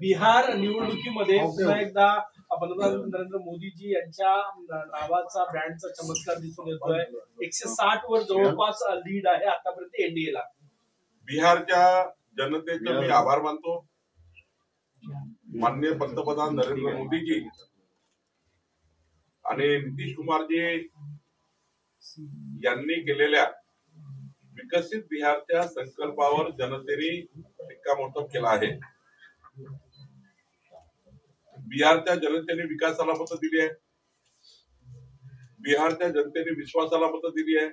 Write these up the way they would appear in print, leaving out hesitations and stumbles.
बिहार निवडणुकीमध्ये पुन्हा एकदा पंतप्रधान नरेंद्र मोदीजी यांच्या नावाचा ब्रँडचा चमत्कार दिसून येतोय. 160 वर जवळपास लीड आहे आतापर्यंत एनडीएला. बिहारच्या जनतेचे मी आभार मानतो. माननीय पंतप्रधान नरेंद्र मोदीजी आणि नितीश कुमारजी यांनी केलेल्या विकसित बिहारच्या संकल्पावर जनतेने शिक्कामोर्तब केला आहे. बिहारच्या जनतेने विकासाला मतं दिली आहे. बिहारच्या जनतेने विश्वासाला मतं दिली आहे.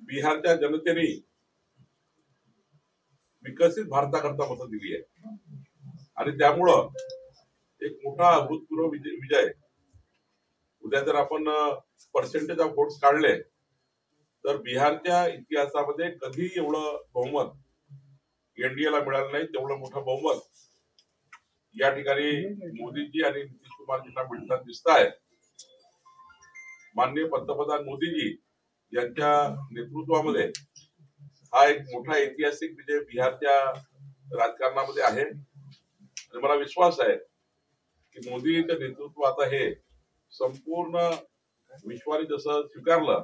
बिहारच्या जनतेने विकसित भारताकरता मतं दिली आहे आणि त्यामुळं एक मोठा अभूतपूर्व विजय. उद्या जर आपण पर्सेंटेज ऑफ वोट्स काढले तर बिहारच्या इतिहासामध्ये कधी एवढं बहुमत एनडीएला मिळालं नाही. तेवढं मोठं बहुमत या ठिकाणी मोदीजी आणि नितीश कुमारजींना मिळताना दिसत आहे. माननीय पंतप्रधान मोदीजी यांच्या नेतृत्वामध्ये हा एक मोठा ऐतिहासिक विजय बिहारच्या राजकारणामध्ये आहे आणि मला विश्वास आहे की मोदींचं नेतृत्व आता हे संपूर्ण विश्वाने जसं स्वीकारलं,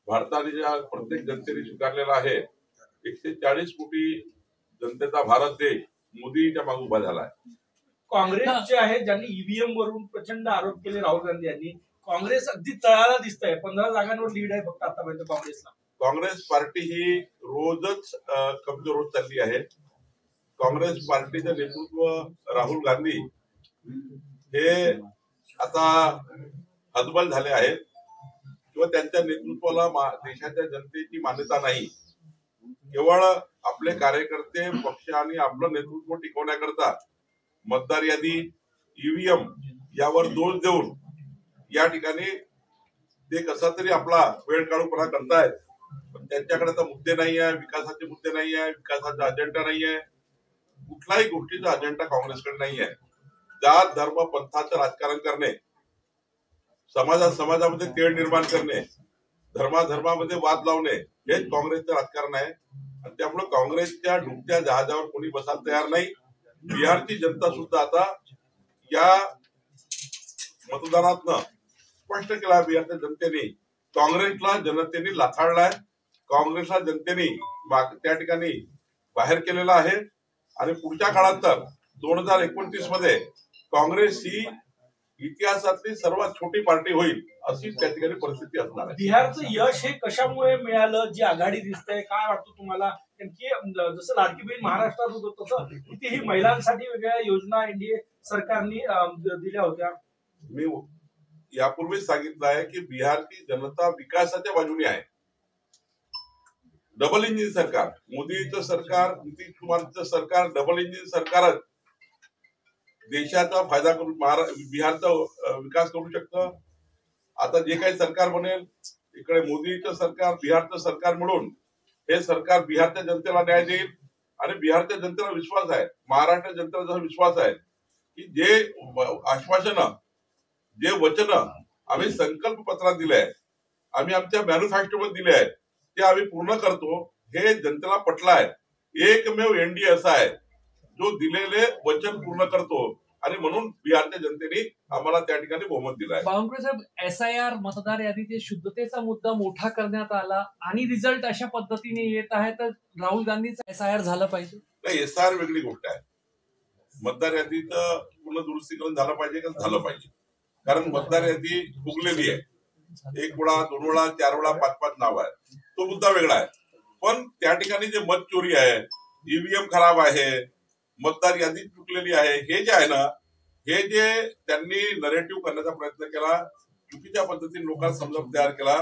भारताने ज्या प्रत्येक जनतेने स्वीकारलेला आहे, 140 कोटी जनतेचा भारत देश मोदीच्या मागे उभा झाला आहे. काँग्रेस जे आहे ज्यांनी ईव्हीएम वरून प्रचंड आरोप केले राहुल गांधी यांनी, काँग्रेस अगदी तळाला दिसत आहे. 15 जागांवर लीड आहे फक्त आतापर्यंत काँग्रेसला. काँग्रेस पार्टी ही रोजच कमजोर होत चालली आहे. काँग्रेस पार्टीचं नेतृत्व राहुल गांधी हे आता हतबल झाले आहेत किंवा त्यांच्या नेतृत्वाला देशाच्या जनतेची मान्यता नाही. केवळ आपले कार्यकर्ते पक्ष आणि आपलं नेतृत्व टिकवण्याकरता मतदार यादी, ईव्हीएम यावर दोष देऊन या ठिकाणी ते कसा तरी आपला वेळ काढूपणा करतायत. पण त्यांच्याकडे तर मुद्दे नाही आहे, विकासाचे मुद्दे नाही आहे, विकासाचा अजेंडा नाही आहे, कुठल्याही गोष्टीचा अजेंडा काँग्रेसकडे नाही आहे. जात धर्म पंथाचं राजकारण करणे, समाजामध्ये तेढ निर्माण करणे, धर्मामध्ये वाद लावणे हेच काँग्रेसचं राजकारण आहे. आणि त्यामुळे काँग्रेसच्या डुबत्या जहाजावर कोणी बसायला तयार नाही. बिहारची जनता सुद्धा आता या मतदानातनं स्पष्ट केला बिहारच्या जनतेने काँग्रेसला जनतेने लाथाडलाय. काँग्रेसला जनतेने त्या ठिकाणी बाहेर केलेला आहे आणि पुढच्या काळात तर 2029 मध्ये काँग्रेस ही इतिहासातली सर्वात छोटी पार्टी होईल अशी त्या ठिकाणी परिस्थिती असणार आहे. बिहारचं यश हे कशामुळे मिळालं, जी आघाडी दिसतंय, काय वाटतं तुम्हाला? कारण की जसं लाडकी बहीण महाराष्ट्रात होतं तसं कितीही महिलांसाठी वेगळ्या योजना एनडीए सरकारने दिल्या होत्या. मी यापूर्वीच सांगितलं आहे की बिहारची जनता विकासाच्या बाजूने आहे. डबल इंजिन सरकार, मोदीचं सरकार, नितीश कुमारचं सरकार, डबल इंजिन सरकारच देशाचा फायदा करून बिहारचा विकास करू शकतं. आता जे काही सरकार बनेल, इकडे मोदीचं सरकार, बिहारचं सरकार मिळून हे सरकार बिहारच्या जनतेला न्याय देईल आणि बिहारच्या जनतेला विश्वास आहे, महाराष्ट्र जनतेला विश्वास आहे की जे आश्वासनं, जे वचनं आम्ही संकल्प पत्रात दिले आहे, आम्ही आमच्या मॅन्युफॅक्चरमध्ये दिले आहेत, ते आम्ही पूर्ण करतो. हे जनतेला पटलं आहे. एकमेव एनडीए असा आहे जो दिलेले वचन पूर्ण करतो आणि म्हणून बिहारच्या जनतेने आम्हाला त्या ठिकाणी बहुमत दिलं आहे. बावनकुळे साहेब, SIR मतदार यादीतील शुद्धतेचा मुद्दा मोठा करण्यात आला आणि रिझल्ट अशा पद्धतीने येत आहे, तर राहुल गांधीचं SIR झालं पाहिजे. नाही, SIR वेगळी गोष्ट आहे. मतदार यादीचं पूर्ण दुरुस्तीकरण झालं पाहिजे का? झालं पाहिजे. कारण मतदार यादी फुगलेली आहे. 1 वेळा, 2 वेळा, 4 वेळा, 5 नाव आहे, तो मुद्दा वेगळा आहे. पण त्या ठिकाणी जे मत चोरी आहे, ईव्हीएम खराब आहे, मतदार यादी चुकलेली आहे, हे जे आहे ना, हे जे त्यांनी नरेटिव्ह करण्याचा प्रयत्न केला, चुकीच्या पद्धतीने लोकांना समजून तयार केला.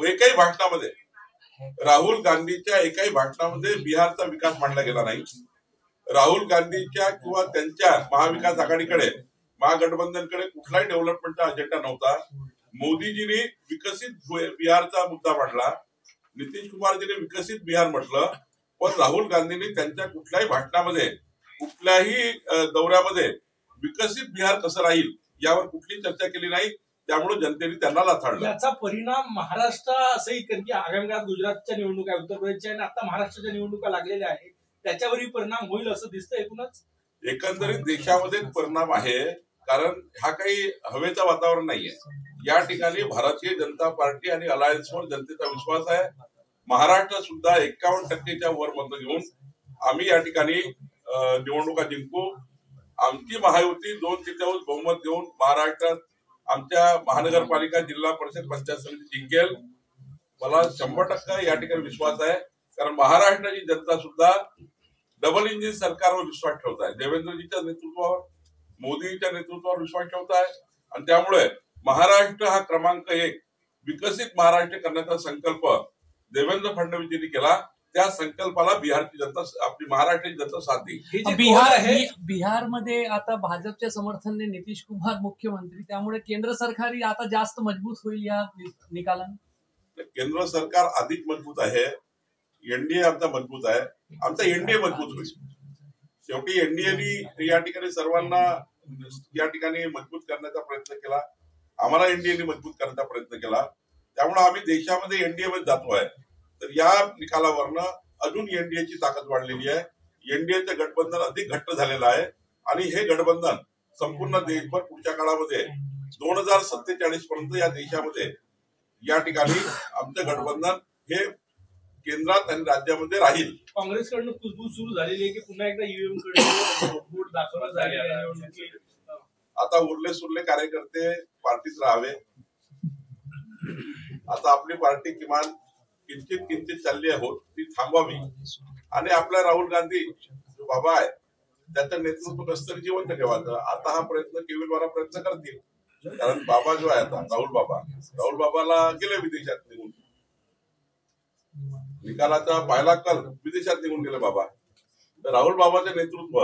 एकाही भाषणामध्ये, राहुल गांधीच्या एकाही भाषणामध्ये बिहारचा विकास मांडला गेला नाही. राहुल गांधीच्या किंवा त्यांच्या महाविकास आघाडीकडे, महागठबंधनकडे कुठलाही डेव्हलपमेंटचा अजेंडा नव्हता. मोदीजींनी विकसित बिहारचा मुद्दा मांडला, नितीश कुमारजीने विकसित बिहार म्हटलं, पण राहुल गांधींनी त्यांच्या कुठल्याही भाषणामध्ये, कुठल्याही दौऱ्यामध्ये विकसित बिहार कसं राहील यावर कुठली चर्चा केली नाही. त्यामुळे जनतेने त्यांना लाथाडलं. याचा परिणाम महाराष्ट्र असंही, कारण की आगामी काळात गुजरातच्या निवडणुका, उत्तर प्रदेशच्या आणि आता महाराष्ट्राच्या निवडणुका लागलेल्या आहेत, त्याच्यावरही परिणाम होईल असं दिसतं एकूणच. एकंदरीत देशामध्ये परिणाम आहे, कारण हा काही हवेचं वातावरण नाहीये. या ठिकाणी भारतीय जनता पार्टी आणि अलायन्सवर जनतेचा विश्वास आहे. महाराष्ट्र सुद्धा 51% वर मतं घेऊन आम्ही या ठिकाणी निवडणुका जिंकू. आमची महायुती 2/3 बहुमत घेऊन महाराष्ट्रात आमच्या महानगरपालिका, जिल्हा परिषद, पंचायत समिती जिंकेल. मला 100% या ठिकाणी विश्वास आहे, कारण महाराष्ट्राची जनता सुद्धा डबल इंजिन सरकारवर विश्वास ठेवत आहे. देवेंद्रजीच्या नेतृत्वावर, मोदींच्या नेतृत्वावर विश्वास ठेवत आहे. आणि त्यामुळे महाराष्ट्र हा क्रमांक 1 विकसित महाराष्ट्र करण्याचा संकल्प देवेंद्र फडणवीसजींनी केला. त्या संकल्पाला बिहारची जनता, आपली महाराष्ट्राची जनता साथ देईल. बिहारमध्ये आता भाजपच्या समर्थनाने नितीश कुमार मुख्यमंत्री, त्यामुळे केंद्र सरकारही आता जास्त मजबूत होईल या निकालाने. केंद्र सरकार अधिक मजबूत आहे. एनडीए आमचा मजबूत आहे. आमचा एनडीए मजबूत होईल. शेवटी एनडीएनी या ठिकाणी सर्वांना या ठिकाणी मजबूत करण्याचा प्रयत्न केला. आम्हाला एनडीएने मजबूत करण्याचा प्रयत्न केला. त्यामुळे आम्ही देशामध्ये एनडीए मध्ये जातो आहे. तर या निकालावरनं अजून एनडीएची ताकद वाढलेली आहे. एनडीएचं गठबंधन अधिक घट्ट झालेलं आहे आणि हे गठबंधन संपूर्ण देशभर पुढच्या काळामध्ये 2047 पर्यंत या देशामध्ये या ठिकाणी आमचं गठबंधन हे केंद्रात आणि राज्यामध्ये राहील. काँग्रेसकडनं कुजबूज सुरू झालेली आहे की पुन्हा एकदा ईव्हीएम कडे बोट दाखवण्यात झालेलं आहे. आता उरले सुरले कार्यकर्ते पार्टीत राहावे. आता आपली पार्टी किमान किंचित चालली आहे, ती थांबवावी आणि आपल्या राहुल गांधी जो बाबा आहे त्याचं नेतृत्व कसं तरी जिवंत ठेवायचं. आता हा प्रयत्न केविलवाला प्रयत्न करतील, कारण बाबा जो आहे आता राहुल बाबाला गेले विदेशात निघून. निकालाचा पहिला कल विदेशात निघून गेले बाबा. तर राहुल बाबाचे नेतृत्व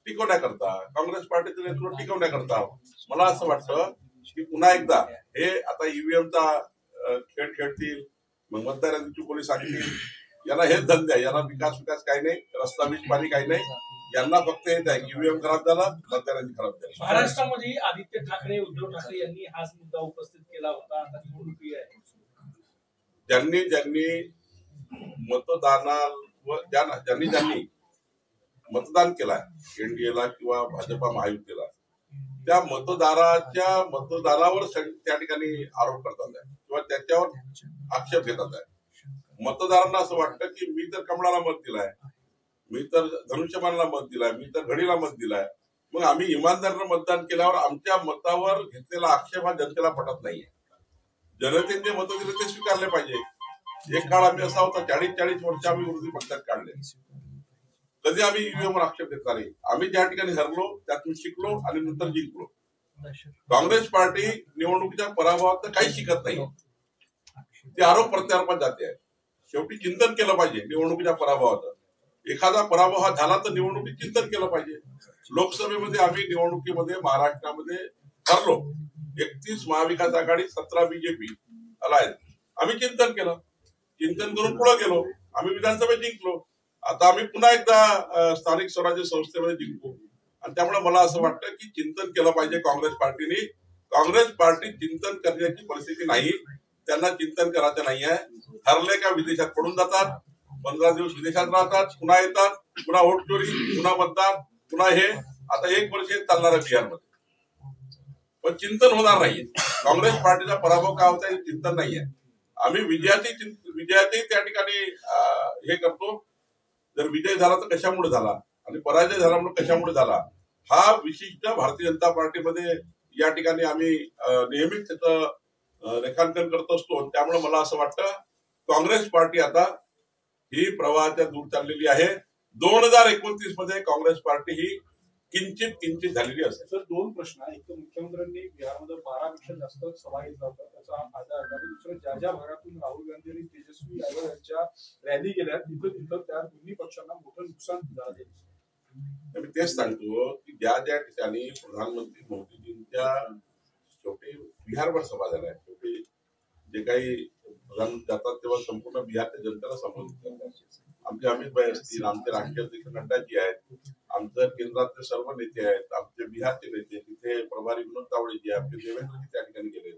टिकवण्याकरता, काँग्रेस पार्टीचं नेतृत्व टिकवण्याकरता मला असं वाटतं की पुन्हा एकदा हे आता ईव्हीएमचा खेळ खेळतील, मग मतदारांची चुकोली सांगतील. यांना हेच धंदे आहे. यांना विकास काही नाही, रस्ता वीज पाणी काही नाही. यांना फक्त हेच आहे की ईव्हीएम खराब झाला, मतदारांची खराब झाली. महाराष्ट्रामध्ये आदित्य ठाकरे, उद्धव ठाकरे यांनी हाच मुद्दा उपस्थित केला होता. आता निवडणुकी आहे. ज्यांनी ज्यांनी मतदान केलाय एनडीएला किंवा भाजपा महायुतीला, त्या मतदारावर त्या ठिकाणी आरोप करतात आहे किंवा त्याच्यावर आक्षेप घेतात आहे. मतदारांना असं वाटतं की मी तर कमळाला मत दिलाय, मी तर धनुष्यबाणला मत दिलाय, मी तर घडीला मत दिलाय. मग आम्ही इमानदारीनं मतदान केल्यावर आमच्या मतावर घेतलेला आक्षेप हा जनतेला पटत नाहीये. जनतेने जे मतं दिले ते स्वीकारले पाहिजे. एक काळ आम्ही असा होता, 40 वर्ष आम्ही विरोधी पक्षात काढले. कधी आम्ही ईव्हीएमवर आक्षेप घेतला नाही. आम्ही ज्या ठिकाणी हरलो त्यातून शिकलो आणि नंतर जिंकलो. काँग्रेस पार्टी निवडणुकीच्या पराभवात काही शिकत नाही, ते आरोप प्रत्यारोपात जाते आहे. शेवटी चिंतन केलं पाहिजे निवडणुकीच्या पराभवाचं. एखादा पराभव हा झाला तर निवडणुकीत चिंतन केलं पाहिजे. लोकसभेमध्ये आम्ही निवडणुकीमध्ये महाराष्ट्रामध्ये हरलो. 31 महाविकास आघाडी, 17 बीजेपी अलायन्स. आम्ही चिंतन केलं, चिंतन करून पुढे गेलो. आम्ही विधानसभेत जिंकलो. आता आम्ही पुन्हा एकदा स्थानिक स्वराज्य संस्थेमध्ये जिंकू. आणि त्यामुळे मला असं वाटतं की चिंतन केलं पाहिजे काँग्रेस पार्टीने. काँग्रेस पार्टी चिंतन करण्याची परिस्थिती नाही, त्यांना चिंतन करायचं नाही आहे. ठरले का विदेशात पडून जातात, 15 दिवस विदेशात राहतात, पुन्हा येतात, पुन्हा वोट चोरी, पुन्हा मतदान, पुन्हा हे. आता 1 वर्ष चालणार आहे बिहारमध्ये, पण चिंतन होणार नाहीये. काँग्रेस पार्टीचा पराभव का होता हे चिंतन नाहीये. आम्ही विजयाचेही त्या ठिकाणी हे करतो. जर विजय झाला तर कशामुळे झाला आणि पराजय झाला म्हणून कशामुळे झाला, हा विशिष्ट भारतीय जनता पार्टीमध्ये या ठिकाणी आम्ही नेहमीच त्याचं रेखांकन करत असतो. त्यामुळे मला असं वाटतं काँग्रेस पार्टी आता ही प्रवाहाच्या दूर चाललेली आहे. 2029 मध्ये काँग्रेस पार्टी ही किंचित झालेली असेल. सर, 2 प्रश्न. एक तर मुख्यमंत्र्यांनी बिहारमध्ये 12पेक्षा जास्त सभा घेतला होता, त्याचा फायदा झाला. दुसरं, ज्या भागातून राहुल गांधी आणि तेजस्वी यादव यांच्या रॅली गेल्या तिथं त्या दोन्ही पक्षांना मोठं नुकसान झालं. मी तेच सांगतो की ज्या ठिकाणी प्रधानमंत्री मोदीजींच्या शेवटी बिहारवर सभा झाल्या, शेवटी जे काही प्रधानमंत्री जातात तेव्हा संपूर्ण बिहारच्या जनतेला संबोधित करतात. आमचे अमित भाई असतील, आमचे राष्ट्रीय अध्यक्ष नड्डाजी आहेत, आमचं केंद्रातले सर्व नेते आहेत, आमचे बिहारचे नेते, तिथे प्रभारी विनोद तावडेजी, आमचे देवेंद्रजी त्या ठिकाणी गेले.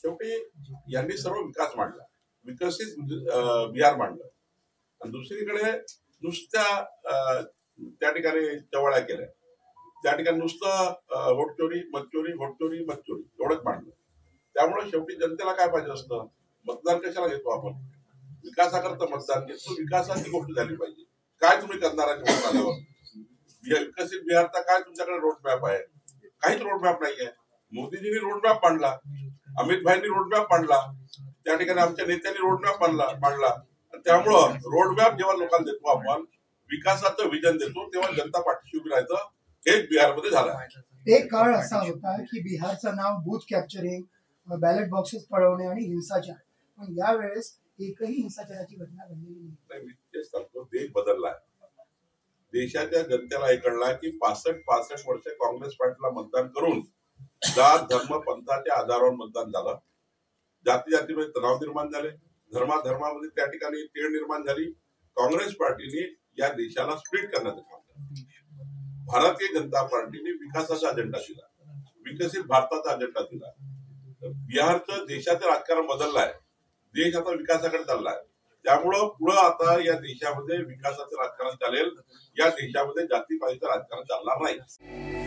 शेवटी यांनी सर्व विकास मांडला, विकसित बिहार मांडलं. आणि दुसरीकडे नुसत्या त्या ठिकाणी चवळ्या केल्या, त्या ठिकाणी नुसतं वोटचोरी मतचोरी एवढंच मांडलं. त्यामुळे शेवटी जनतेला काय पाहिजे असतं, मतदान कशाला घेतो आपण, विकासाकरता मतदान घेतो. विकासाची गोष्ट झाली पाहिजे. काय तुम्ही करणार आहे निवडून आल्यावर? विकसित बिहारचा काय तुमच्याकडे रोडमॅप आहे? काहीच रोडमॅप नाहीये. मोदीजींनी रोडमॅप मांडला, अमित भाईंनी रोडमॅप मांडला, त्या ठिकाणी आमच्या नेत्यांनी रोडमॅप मांडला. त्यामुळं रोडमॅप जेव्हा लोकांना देतो आपण, विकासाचं विजन देतो, तेव्हा जनता पाठीशी उभी राहायचं. हेच बिहारमध्ये झालं. एक काळ असा होता की बिहारचं नाव बूथ कॅप्चरिंग, बॅलेट बॉक्सेस पळवणे आणि हिंसाचार, पण यावेळेस एकही हिंसाचाराची घटना घडलेली नाही. मी तेच सांगतो, देश बदललाय. देशाच्या जनतेला हे कळला की 65 वर्ष काँग्रेस पार्टीला मतदान करून जात धर्म पंथाच्या आधारावर मतदान झालं. जाती जातीमध्ये तणाव निर्माण झाले, धर्माधर्मामध्ये त्या ठिकाणी तेढ निर्माण झाली. काँग्रेस पार्टीने या देशाला स्प्लिट करण्याचं काम केलं. भारतीय जनता पार्टीने विकासाचा अजेंडा दिला, विकसित भारताचा अजेंडा दिला. बिहारचं देशाचं राजकारण बदललंय. देश आता विकासाकडे चाललाय. त्यामुळं पुढं आता या देशामध्ये विकासाचं राजकारण चालेल. या देशामध्ये जातीपातीचं राजकारण चालणार नाही.